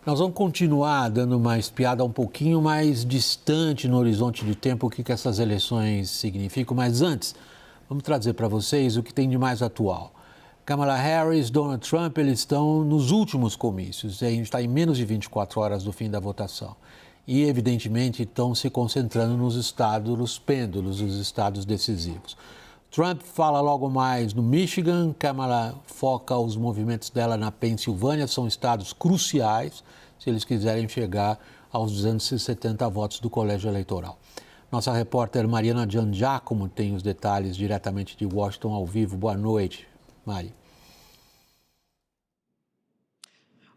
Nós vamos continuar dando uma espiada um pouquinho mais distante no horizonte de tempo o que essas eleições significam, mas antes, vamos trazer para vocês o que tem de mais atual. Kamala Harris, Donald Trump, eles estão nos últimos comícios, a gente está em menos de 24 horas do fim da votação. E, evidentemente, estão se concentrando nos estados, nos pêndulos, os estados decisivos. Trump fala logo mais no Michigan, Kamala foca os movimentos dela na Pensilvânia, são estados cruciais se eles quiserem chegar aos 270 votos do colégio eleitoral. Nossa repórter Mariana Giangiacomo tem os detalhes diretamente de Washington ao vivo. Boa noite, Mari.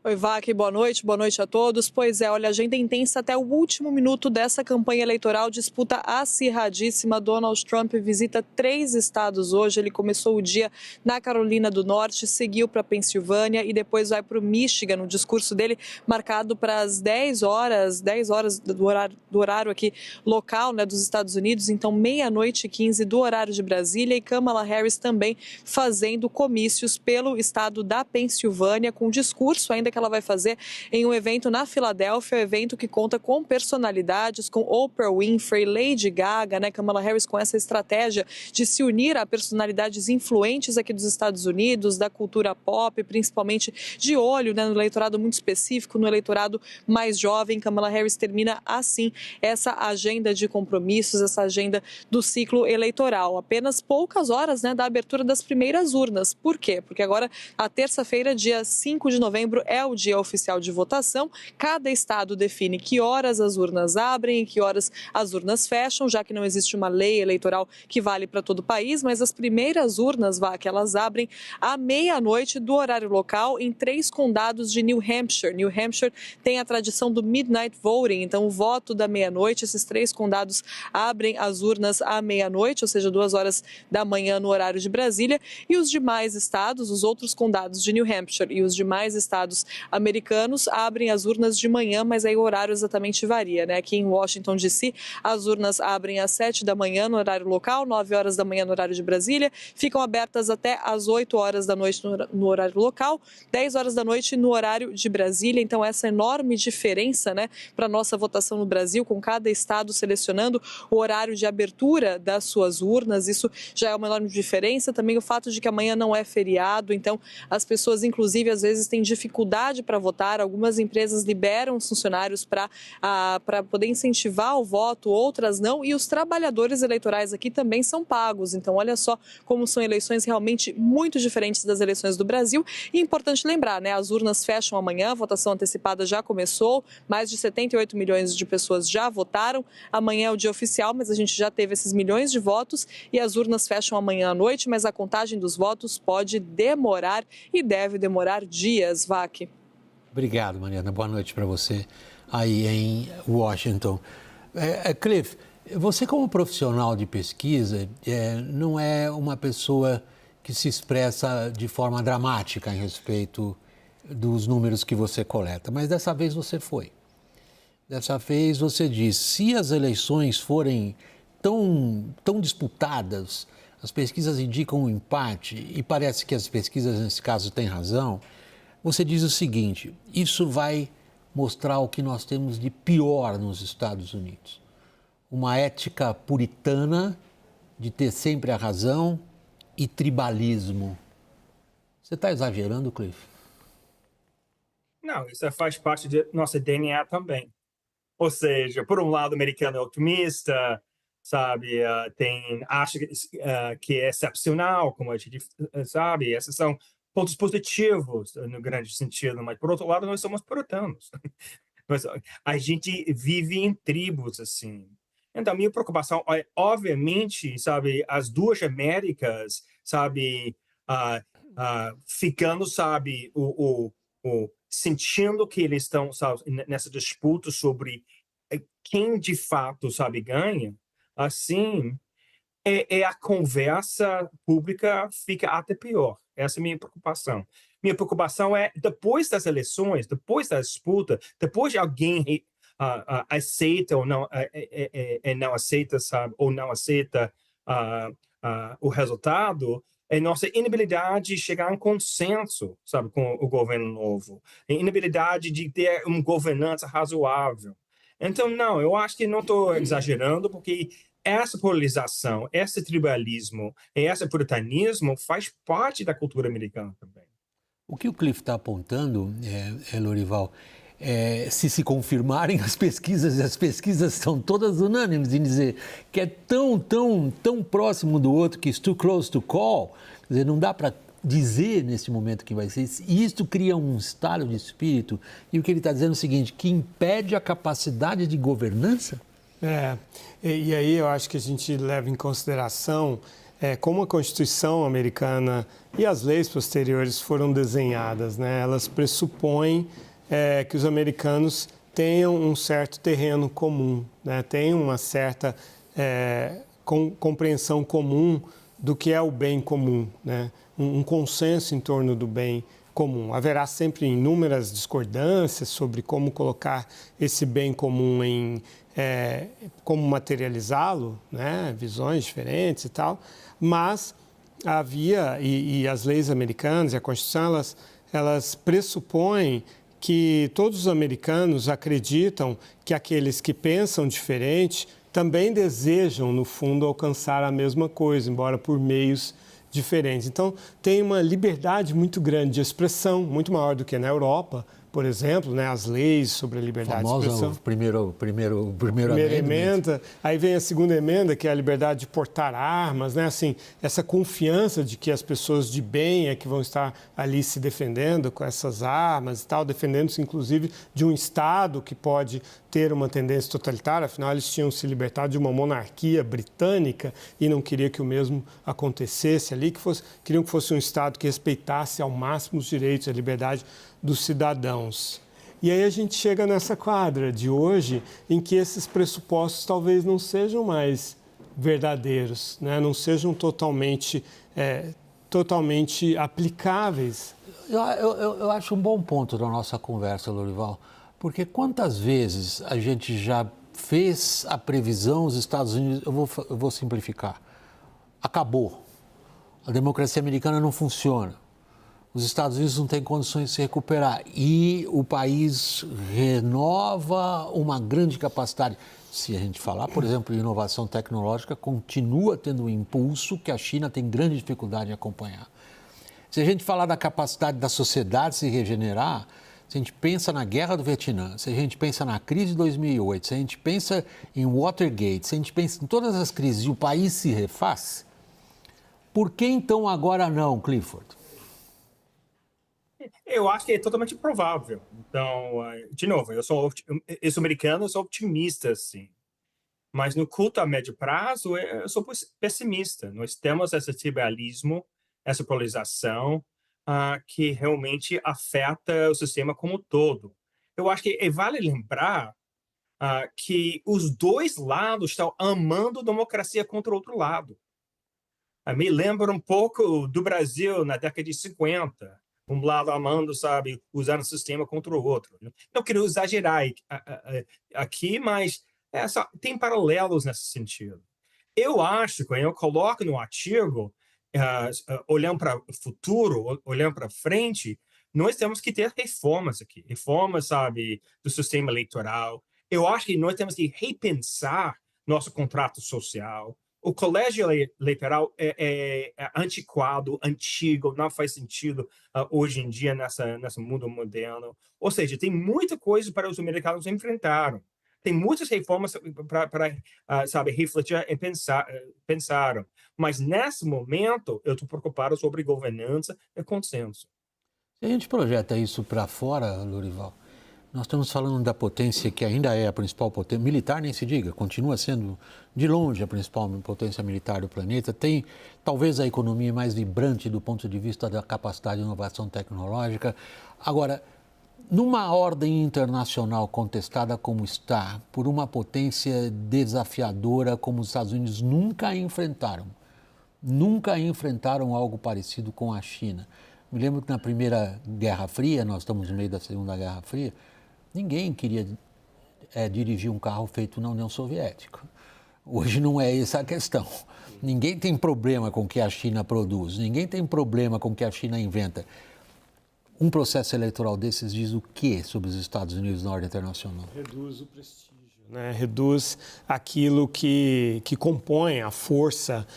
Oi, Vac, boa noite a todos. Pois é, olha, agenda intensa até o último minuto dessa campanha eleitoral, disputa acirradíssima. Donald Trump visita 3 estados hoje, ele começou o dia na Carolina do Norte, seguiu para a Pensilvânia e depois vai para o Michigan, o discurso dele marcado para as 10 horas do horário aqui local, né, dos Estados Unidos, então 00:15 do horário de Brasília, e Kamala Harris também fazendo comícios pelo estado da Pensilvânia, com discurso ainda que ela vai fazer em um evento na Filadélfia, um evento que conta com personalidades, com Oprah Winfrey, Lady Gaga, né? Kamala Harris com essa estratégia de se unir a personalidades influentes aqui dos Estados Unidos, da cultura pop, principalmente de olho, né, no eleitorado muito específico, no eleitorado mais jovem. Kamala Harris termina assim essa agenda de compromissos, essa agenda do ciclo eleitoral. Apenas poucas horas, né, da abertura das primeiras urnas. Por quê? Porque agora, a terça-feira, dia 5 de novembro, é o dia oficial de votação. Cada estado define que horas as urnas abrem e que horas as urnas fecham, já que não existe uma lei eleitoral que vale para todo o país, mas as primeiras urnas, que elas abrem à meia-noite do horário local em 3 condados de New Hampshire. New Hampshire tem a tradição do midnight voting, então o voto da meia-noite, esses 3 condados abrem as urnas à meia-noite, ou seja, 2 horas da manhã no horário de Brasília, e os demais estados, os outros condados de New Hampshire e os demais estados americanos abrem as urnas de manhã, mas aí o horário exatamente varia, né? Aqui em Washington, D.C., as urnas abrem às 7 da manhã no horário local, 9 horas da manhã no horário de Brasília, ficam abertas até às 8 horas da noite no horário local, 10 horas da noite no horário de Brasília. Então, essa enorme diferença, né, para a nossa votação no Brasil, com cada estado selecionando o horário de abertura das suas urnas, isso já é uma enorme diferença. Também o fato de que amanhã não é feriado, então as pessoas, inclusive, às vezes têm dificuldade para votar. Algumas empresas liberam os funcionários para poder incentivar o voto, outras não, e os trabalhadores eleitorais aqui também são pagos. Então, olha só como são eleições realmente muito diferentes das eleições do Brasil. E é importante lembrar, né, as urnas fecham amanhã, a votação antecipada já começou, mais de 78 milhões de pessoas já votaram. Amanhã é o dia oficial, mas a gente já teve esses milhões de votos e as urnas fecham amanhã à noite, mas a contagem dos votos pode demorar e deve demorar dias, Vac. Obrigado, Mariana. Boa noite para você aí em Washington. Cliff, você como profissional de pesquisa não é uma pessoa que se expressa de forma dramática em respeito dos números que você coleta, mas dessa vez você foi. Dessa vez você diz, se as eleições forem tão disputadas, as pesquisas indicam um empate, e parece que as pesquisas nesse caso têm razão, você diz o seguinte, isso vai mostrar o que nós temos de pior nos Estados Unidos. Uma ética puritana de ter sempre a razão e tribalismo. Você está exagerando, Cliff? Não, isso faz parte de nossa DNA também. Ou seja, por um lado, o americano é otimista, sabe, acha que é excepcional, como a gente sabe, esses são pontos positivos no grande sentido, mas por outro lado, nós somos puritanos. A gente vive em tribos, assim. Então, minha preocupação é, obviamente, sabe, as duas Américas, sabe, ficando, sabe, sentindo que eles estão, sabe, nessa disputa sobre quem de fato, sabe, ganha, assim, a conversa pública fica até pior. Essa é a minha preocupação. Minha preocupação é, depois das eleições, depois da disputa, depois de alguém aceita ou não, não aceita, sabe, ou não aceita o resultado, é nossa inabilidade de chegar a um consenso, sabe, com o governo novo, a inabilidade de ter uma governança razoável. Então, não, eu acho que não estou exagerando, porque essa polarização, esse tribalismo e esse puritanismo faz parte da cultura americana também. O que o Cliff está apontando, Lorival, se confirmarem as pesquisas estão todas unânimes em dizer que é tão próximo do outro que it's too close to call, quer dizer, não dá para dizer nesse momento quem vai ser, e isto cria um estado de espírito, e o que ele está dizendo é o seguinte, que impede a capacidade de governança? E aí eu acho que a gente leva em consideração como a Constituição americana e as leis posteriores foram desenhadas, né? Elas pressupõem que os americanos tenham um certo terreno comum, né? Tenham uma certa compreensão comum do que é o bem comum, né? Um consenso em torno do bem comum. Haverá sempre inúmeras discordâncias sobre como colocar esse bem comum como materializá-lo, né? Visões diferentes e tal, mas havia, e as leis americanas e a Constituição, elas pressupõem que todos os americanos acreditam que aqueles que pensam diferente também desejam, no fundo, alcançar a mesma coisa, embora por meios diferentes. Então, tem uma liberdade muito grande de expressão, muito maior do que na Europa, por exemplo, né, as leis sobre a liberdade de expressão. Primeira emenda. Aí vem a segunda emenda, que é a liberdade de portar armas, né? Assim, essa confiança de que as pessoas de bem é que vão estar ali se defendendo com essas armas e tal, defendendo-se, inclusive, de um Estado que pode ter uma tendência totalitária. Afinal, eles tinham se libertado de uma monarquia britânica e não queriam que o mesmo acontecesse ali, queriam que fosse um Estado que respeitasse ao máximo os direitos e a liberdade dos cidadãos. E aí a gente chega nessa quadra de hoje em que esses pressupostos talvez não sejam mais verdadeiros, né? Não sejam totalmente aplicáveis. Eu acho um bom ponto da nossa conversa, Lorival, porque quantas vezes a gente já fez a previsão, os Estados Unidos, eu vou simplificar, acabou, a democracia americana não funciona. Os Estados Unidos não têm condições de se recuperar e o país renova uma grande capacidade. Se a gente falar, por exemplo, em inovação tecnológica, continua tendo um impulso que a China tem grande dificuldade em acompanhar. Se a gente falar da capacidade da sociedade se regenerar, se a gente pensa na Guerra do Vietnã, se a gente pensa na crise de 2008, se a gente pensa em Watergate, se a gente pensa em todas as crises e o país se refaz, por que então agora não, Clifford? Eu acho que é totalmente improvável. Então, de novo, eu sou americano, eu sou otimista, sim. Mas no curto a médio prazo, eu sou pessimista. Nós temos esse tribalismo, essa polarização, que realmente afeta o sistema como um todo. Eu acho que vale lembrar que os dois lados estão amando a democracia contra o outro lado. Me lembra um pouco do Brasil na década de 50. Um lado amando, sabe, usando o sistema contra o outro. Não quero exagerar aqui, mas tem paralelos nesse sentido. Eu acho que quando eu coloco no artigo, olhando para o futuro, olhando para frente, nós temos que ter reformas aqui. Reformas, sabe, do sistema eleitoral. Eu acho que nós temos que repensar nosso contrato social. O colégio eleitoral é antiquado, antigo, não faz sentido hoje em dia nesse mundo moderno. Ou seja, tem muita coisa para os americanos enfrentaram. Tem muitas reformas para sabe, refletir e pensaram. Mas, nesse momento, eu estou preocupado sobre governança e consenso. Se a gente projeta isso para fora, Lorival, nós estamos falando da potência que ainda é a principal potência, militar nem se diga, continua sendo de longe a principal potência militar do planeta, tem talvez a economia mais vibrante do ponto de vista da capacidade de inovação tecnológica. Agora, numa ordem internacional contestada como está, por uma potência desafiadora como os Estados Unidos nunca enfrentaram algo parecido com a China. Me lembro que na Primeira Guerra Fria, nós estamos no meio da Segunda Guerra Fria, ninguém queria dirigir um carro feito na União Soviética. Hoje não é essa a questão. Ninguém tem problema com o que a China produz, ninguém tem problema com o que a China inventa. Um processo eleitoral desses diz o quê sobre os Estados Unidos na ordem internacional? Reduz o prestígio, né? Reduz aquilo que compõe a força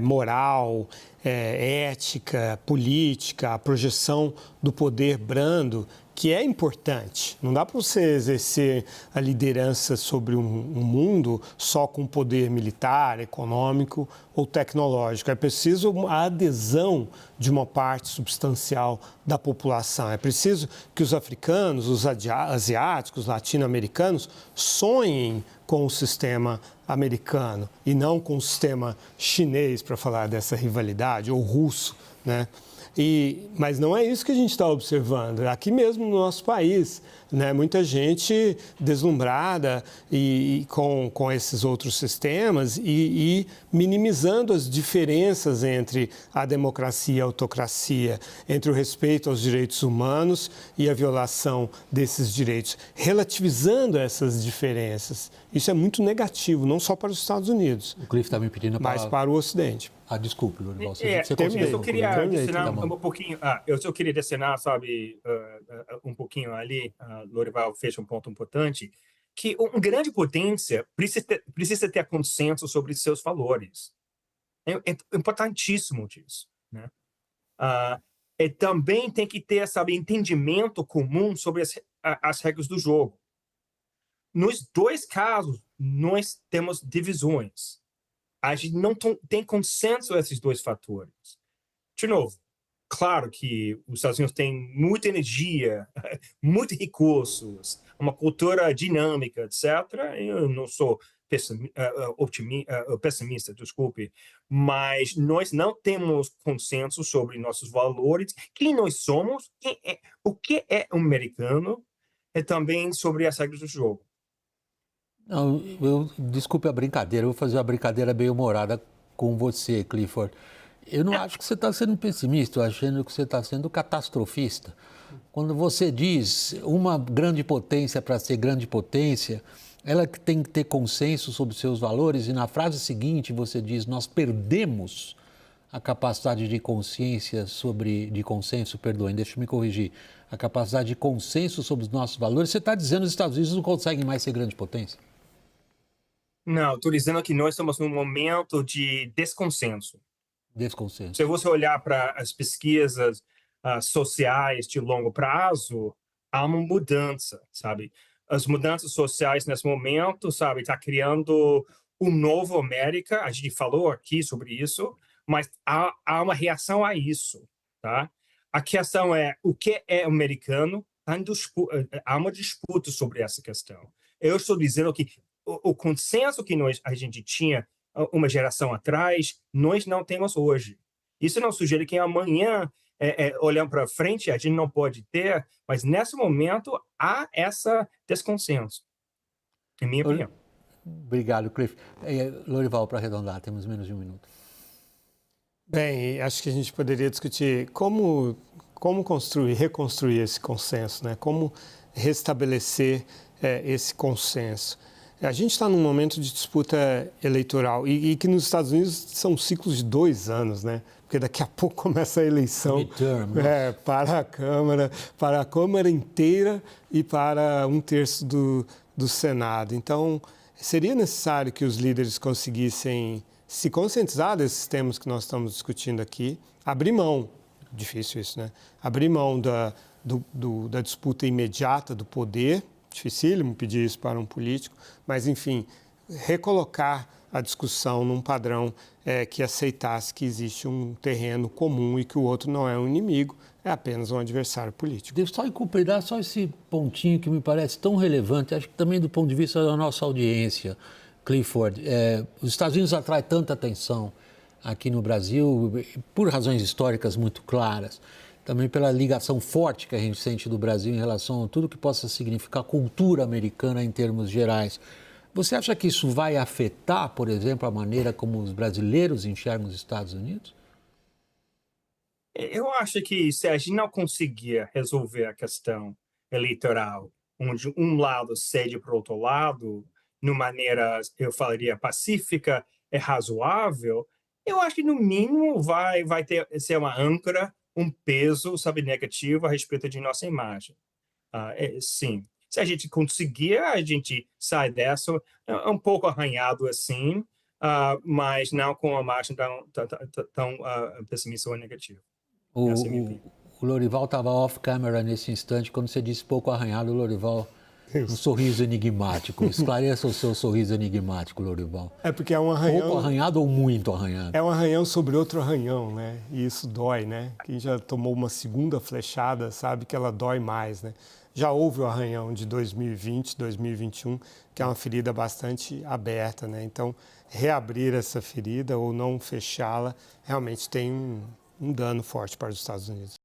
moral, ética, política, a projeção do poder brando, que é importante. Não dá para você exercer a liderança sobre um mundo só com poder militar, econômico ou tecnológico. É preciso a adesão de uma parte substancial da população. É preciso que os africanos, os asiáticos, latino-americanos sonhem com o sistema americano e não com o sistema chinês, para falar dessa rivalidade, ou russo, né? Mas não é isso que a gente está observando. Aqui mesmo no nosso país, né, muita gente deslumbrada com esses outros sistemas e minimizando as diferenças entre a democracia e a autocracia, entre o respeito aos direitos humanos e a violação desses direitos, relativizando essas diferenças. Isso é muito negativo, não só para os Estados Unidos, o Cliff está me pedindo a palavra. mas para o Ocidente. Desculpe, Lorival, eu queria adicionar tá um pouquinho, eu só queria adicionar, sabe, um pouquinho ali, Lorival fez um ponto importante, que uma grande potência precisa ter consenso sobre seus valores. É importantíssimo disso, né? E também tem que ter, sabe, entendimento comum sobre as regras do jogo. Nos dois casos, nós temos divisões. A gente não tem consenso esses dois fatores. De novo, claro que os Estados Unidos têm muita energia, muitos recursos, uma cultura dinâmica, etc. Eu não sou pessimista, desculpe, mas nós não temos consenso sobre nossos valores, quem nós somos, o que é um americano, e também sobre as regras do jogo. Não, desculpe a brincadeira, eu vou fazer uma brincadeira bem humorada com você, Clifford. Eu não acho que você está sendo pessimista, eu achando que você está sendo catastrofista. Quando você diz uma grande potência para ser grande potência, ela tem que ter consenso sobre seus valores, e na frase seguinte você diz, nós perdemos a capacidade de consciência de consenso, perdoem, deixa eu me corrigir, a capacidade de consenso sobre os nossos valores. Você está dizendo que os Estados Unidos não conseguem mais ser grande potência? Não, estou dizendo que nós estamos num momento de desconsenso. Desconsenso. Se você olhar para as pesquisas sociais de longo prazo, há uma mudança, sabe? As mudanças sociais nesse momento, sabe, está criando um novo América. A gente falou aqui sobre isso, mas há uma reação a isso, tá? A questão é o que é americano. Há uma disputa sobre essa questão. Eu estou dizendo que o consenso que a gente tinha uma geração atrás, nós não temos hoje. Isso não sugere que amanhã, olhando para frente, a gente não pode ter, mas nesse momento há essa desconsenso, em minha opinião. Obrigado, Cliff. Lorival, para arredondar, temos menos de um minuto. Bem, acho que a gente poderia discutir como reconstruir esse consenso, né? Como restabelecer esse consenso. A gente está num momento de disputa eleitoral e que nos Estados Unidos são ciclos de 2 anos, né? Porque daqui a pouco começa a eleição para a Câmara inteira e para 1/3 do Senado. Então, seria necessário que os líderes conseguissem se conscientizar desses temas que nós estamos discutindo aqui, abrir mão, difícil isso, né? Abrir mão da disputa imediata do poder. Dificílimo pedir isso para um político, mas, enfim, recolocar a discussão num padrão que aceitasse que existe um terreno comum e que o outro não é um inimigo, é apenas um adversário político. Devo só incorporar só esse pontinho que me parece tão relevante, acho que também do ponto de vista da nossa audiência, Clifford. Os Estados Unidos atraem tanta atenção aqui no Brasil, por razões históricas muito claras, também pela ligação forte que a gente sente do Brasil em relação a tudo que possa significar cultura americana em termos gerais. Você acha que isso vai afetar, por exemplo, a maneira como os brasileiros enxergam os Estados Unidos? Eu acho que se a gente não conseguir resolver a questão eleitoral, onde um lado cede para o outro lado, de maneira, eu falaria, pacífica, é razoável, eu acho que, no mínimo, vai ser uma âncora, um peso, sabe, negativo a respeito de nossa imagem. Sim. Se a gente conseguir, a gente sai dessa um pouco arranhado assim, mas não com uma margem tão pessimista ou negativa. Essa é a minha opinião. O Lorival estava off-camera nesse instante, quando você disse pouco arranhado, o Lorival, um sorriso enigmático. Esclareça o seu sorriso enigmático, Lorival. É porque é um arranhão... Pouco arranhado ou muito arranhado? É um arranhão sobre outro arranhão, né? E isso dói, né? Quem já tomou uma segunda flechada sabe que ela dói mais, né? Já houve o arranhão de 2020, 2021, que é uma ferida bastante aberta, né? Então, reabrir essa ferida ou não fechá-la realmente tem um dano forte para os Estados Unidos.